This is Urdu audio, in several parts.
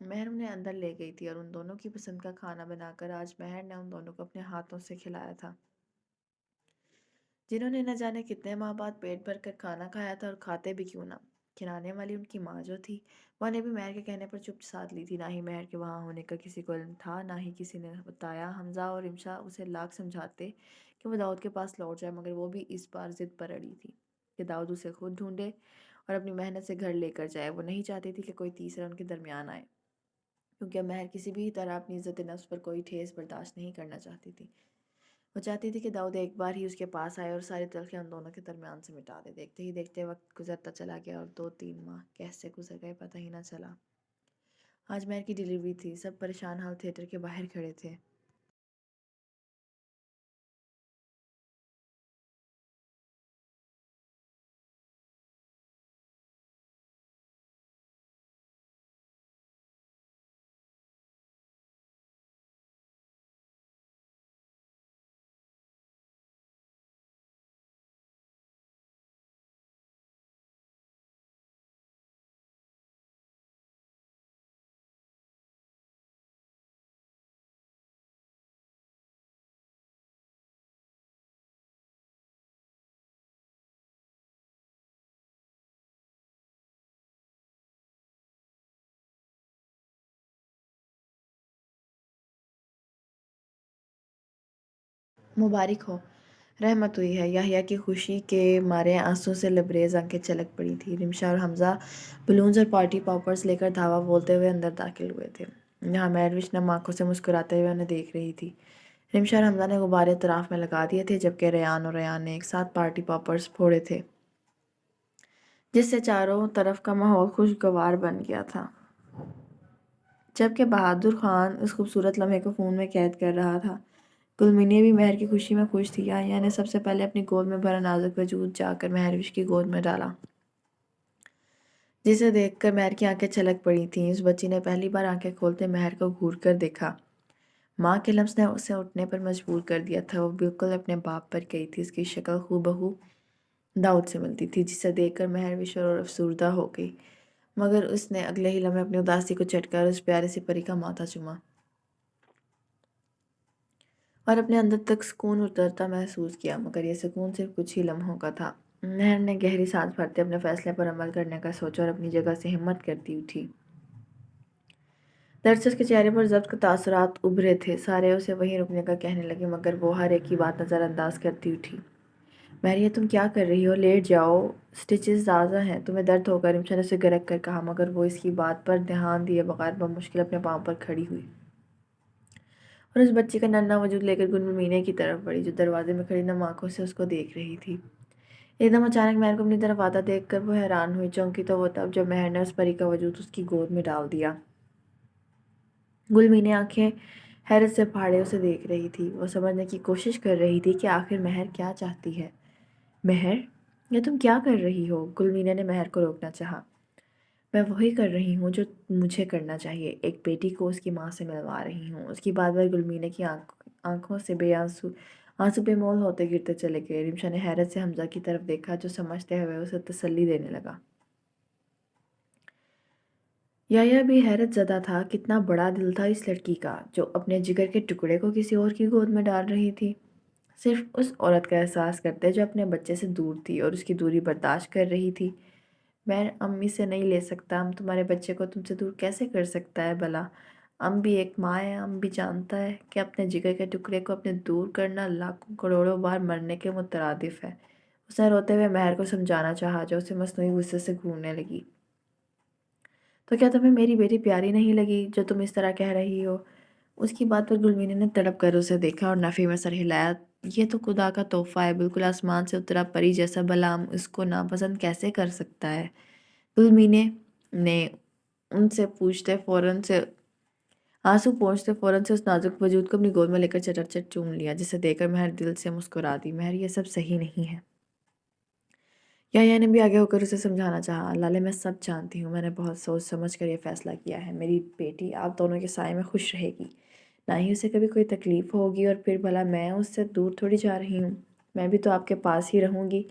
مہر انہیں اندر لے گئی تھی اور ان دونوں کی پسند کا کھانا بنا کر آج مہر نے ان دونوں کو اپنے ہاتھوں سے کھلایا تھا، جنہوں نے نہ جانے کتنے ماہ بعد پیٹ بھر کر کھانا کھایا تھا، اور کھاتے بھی کیوں نہ۔ کھلانے والی ان کی ماں جو تھی، وہ نے بھی مہر کے کہنے پر چپ ساتھ لی تھی۔ نہ ہی مہر کے وہاں ہونے کا کسی کو علم تھا، نہ ہی کسی نے بتایا۔ حمزہ اور رمشا اسے لاکھ سمجھاتے کہ وہ داؤد کے پاس لوٹ جائے، مگر وہ بھی اس بار ضد پر اڑی تھی کہ داؤد اسے خود ڈھونڈے اور اپنی محنت سے گھر لے کر جائے۔ وہ نہیں چاہتی تھی کہ کوئی تیسرا ان کے درمیان آئے، کیونکہ اب مہر کسی بھی طرح اپنی عزت نفس پر کوئی ٹھیس برداشت نہیں کرنا چاہتی تھی۔ وہ چاہتی تھی کہ داؤد ایک بار ہی اس کے پاس آئے اور ساری تلخیاں ان دونوں کے درمیان سے مٹا دے۔ دیکھتے ہی دیکھتے وقت گزرتا چلا گیا اور 2-3 ماہ کیسے گزر گئے پتہ ہی نہ چلا۔ آج مہر کی ڈیلیوری تھی، سب پریشان حال تھیٹر کے باہر کھڑے تھے۔ مبارک ہو، رحمت ہوئی ہے۔ یحییٰ کی خوشی کے مارے آنسوں سے لبریز آنکھیں چلک پڑی تھیں۔ رمشا اور حمزہ بلونز اور پارٹی پاپرز لے کر دھاوا بولتے ہوئے اندر داخل ہوئے تھے۔ یہاں مہروش نم آنکھوں سے مسکراتے ہوئے انہیں دیکھ رہی تھی۔ رمشا اور حمزہ نے غبارے اطراف میں لگا دیے تھے، جبکہ ریان اور ریان نے ایک ساتھ پارٹی پاپرز پھوڑے تھے، جس سے چاروں طرف کا ماحول خوشگوار بن گیا تھا۔ جبکہ بہادر خان اس خوبصورت لمحے کو فون میں قید کر رہا تھا، گلمینی بھی مہر کی خوشی میں خوش تھی۔ یحییٰ نے سب سے پہلے اپنی گود میں بھرا نازک وجود جا کر مہروش کی گود میں ڈالا، جسے دیکھ کر مہر کی آنکھیں چھلک پڑی تھیں۔ اس بچی نے پہلی بار آنکھیں کھولتے مہر کو گھور کر دیکھا۔ ماں کے لمس نے اسے اٹھنے پر مجبور کر دیا تھا۔ وہ بالکل اپنے باپ پر گئی تھی۔ اس کی شکل ہو بہو داؤد سے ملتی تھی، جسے دیکھ کر مہروش اور افسردہ ہو گئی، مگر اس نے اگلے ہی لمحے اپنی اداسی کو چٹ کر اس پیاری سی پری کا ماتھا چوما اور اپنے اندر تک سکون اترتا محسوس کیا، مگر یہ سکون صرف کچھ ہی لمحوں کا تھا۔ مہر نے گہری سانس بھرتے اپنے فیصلے پر عمل کرنے کا سوچا اور اپنی جگہ سے ہمت کرتی اٹھی۔ دھڑ سے اس کے چہرے پر ضبط کے تاثرات ابھرے تھے۔ سارے اسے وہیں رکنے کا کہنے لگے، مگر وہ ہر ایک کی بات نظر انداز کرتی اٹھی۔ مہریہ، تم کیا کر رہی ہو؟ لیٹ جاؤ، سٹچز تازہ ہیں، تمہیں درد ہوگا، رمشا نے اسے گرگ کر کہا، مگر وہ اس کی بات پر دھیان دیے بغیر بمشکل اپنے پاؤں پر کھڑی ہوئی اور اس بچی کا ننھا وجود لے کر گلمینے کی طرف بڑھی، جو دروازے میں کھڑی نم آنکھوں سے اس کو دیکھ رہی تھی۔ ایک دم اچانک مہر کو اپنی طرف آتا دیکھ کر وہ حیران ہوئی۔ چونکی تو وہ تب جب مہر نے اس پری کا وجود اس کی گود میں ڈال دیا۔ گلمینے آنکھیں حیرت سے پھاڑے اسے دیکھ رہی تھی۔ وہ سمجھنے کی کوشش کر رہی تھی کہ آخر مہر کیا چاہتی ہے۔ مہر، یہ تم کیا کر رہی ہو؟ گلمینے نے مہر کو روکنا چاہا۔ میں وہی کر رہی ہوں جو مجھے کرنا چاہیے، ایک بیٹی کو اس کی ماں سے ملوا رہی ہوں۔ اس کی بات پر گلمینے کی آنکھوں سے آنسو بے مول ہوتے گرتے چلے گئے۔ رمشا نے حیرت سے حمزہ کی طرف دیکھا، جو سمجھتے ہوئے اسے تسلی دینے لگا۔ یحییٰ بھی حیرت زدہ تھا۔ کتنا بڑا دل تھا اس لڑکی کا، جو اپنے جگر کے ٹکڑے کو کسی اور کی گود میں ڈال رہی تھی۔ صرف اس عورت کا احساس کرتے جو اپنے بچے سے دور تھی اور اس کی دوری برداشت کر رہی تھی۔ میں امی سے نہیں لے سکتا، ام تمہارے بچے کو تم سے دور کیسے کر سکتا ہے بھلا؟ ام بھی ایک ماں ہے، ام بھی جانتا ہے کہ اپنے جگر کے ٹکڑے کو اپنے دور کرنا لاکھوں کروڑوں بار مرنے کے مترادف ہے۔ اس نے روتے ہوئے مہر کو سمجھانا چاہا، جو اسے مصنوعی غصے سے گھورنے لگی۔ تو کیا تمہیں میری بیٹی پیاری نہیں لگی جو تم اس طرح کہہ رہی ہو؟ اس کی بات پر گلمینے نے تڑپ کر اسے دیکھا اور نفی میں سر ہلایا۔ یہ تو خدا کا تحفہ ہے، بالکل آسمان سے اترا پری جیسا، بھلا ام اس کو ناپسند کیسے کر سکتا ہے؟ گلمینے نے ان سے پوچھتے فوراً سے آنسو پہنچتے فوراً سے اس نازک وجود کو اپنی گود میں لے کر چٹ چوم لیا، جسے دیکھ کر مہر دل سے مسکرا دی۔ مہر، یہ سب صحیح نہیں ہے۔ یحییٰ نے بھی آگے ہو کر اسے سمجھانا چاہا۔ لالے، میں سب جانتی ہوں، میں نے بہت سوچ سمجھ کر یہ فیصلہ کیا ہے۔ میری بیٹی آپ دونوں کے سائے میں خوش رہے گی، نہ ہی اسے کبھی کوئی تکلیف ہوگی، اور پھر بھلا میں اس سے دور تھوڑی جا رہی ہوں، میں بھی تو آپ کے پاس ہی رہوں گی۔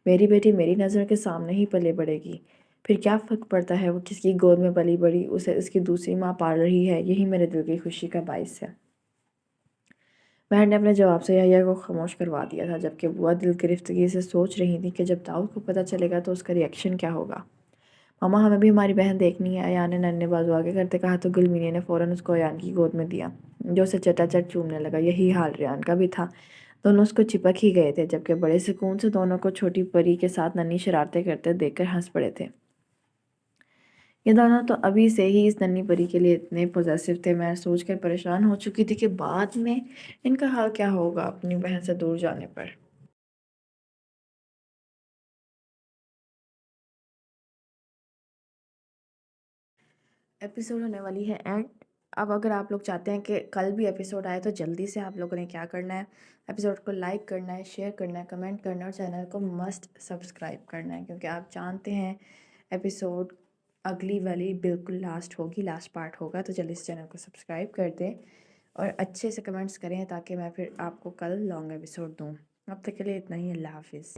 میری بیٹی میری نظر کے سامنے ہی پلے بڑھے گی۔ پھر کیا فرق پڑتا ہے وہ کس کی گود میں پلی بڑی، اسے اس کی دوسری ماں پال رہی ہے، یہی میرے دل کی خوشی کا باعث ہے۔ مہر نے اپنے جواب سے یحییٰ کو خاموش کروا دیا تھا، جبکہ بوا دل گرفتگی سے سوچ رہی تھی کہ جب داؤد کو پتہ چلے گا تو اس کا ری ایکشن کیا ہوگا۔ ماما ہمیں بھی ہماری بہن دیکھنی ہے، ایان نے ننھے بازو آگے کرتے کہا تو گل مینی نے فوراً اس کو ایان کی گود میں دیا، جو اسے چٹا چٹ چومنے لگا۔ یہی حال ریان کا بھی تھا، دونوں اس کو چپک ہی گئے تھے، جبکہ بڑے سکون سے دونوں کو چھوٹی پری کے ساتھ ننھی شرارتیں کرتے دیکھ کر ہنس پڑے تھے۔ یہ دونوں تو ابھی سے ہی اس ننھی پری کے لیے اتنے پوزیسو تھے، میں سوچ کر پریشان ہو چکی تھی کہ بعد میں ان کا حال کیا ہوگا اپنی بہن سے دور جانے پر۔ ایپیسوڈ ہونے والی ہے اینڈ۔ اب اگر آپ لوگ چاہتے ہیں کہ کل بھی ایپیسوڈ آئے تو جلدی سے آپ لوگوں نے کیا کرنا ہے، ایپیسوڈ کو لائک کرنا ہے، شیئر کرنا ہے، کمنٹ کرنا ہے اور چینل کو مسٹ سبسکرائب کرنا ہے، کیونکہ آپ جانتے ہیں ایپیسوڈ اگلی والی بالکل لاسٹ ہوگی، لاسٹ پارٹ ہوگا، تو جلدی سے چینل کو سبسکرائب کر دیں اور اچھے سے کمنٹس کریں تاکہ میں پھر آپ کو کل لانگ ایپیسوڈ دوں۔ اب تک کے لیے اتنا ہی، اللہ حافظ۔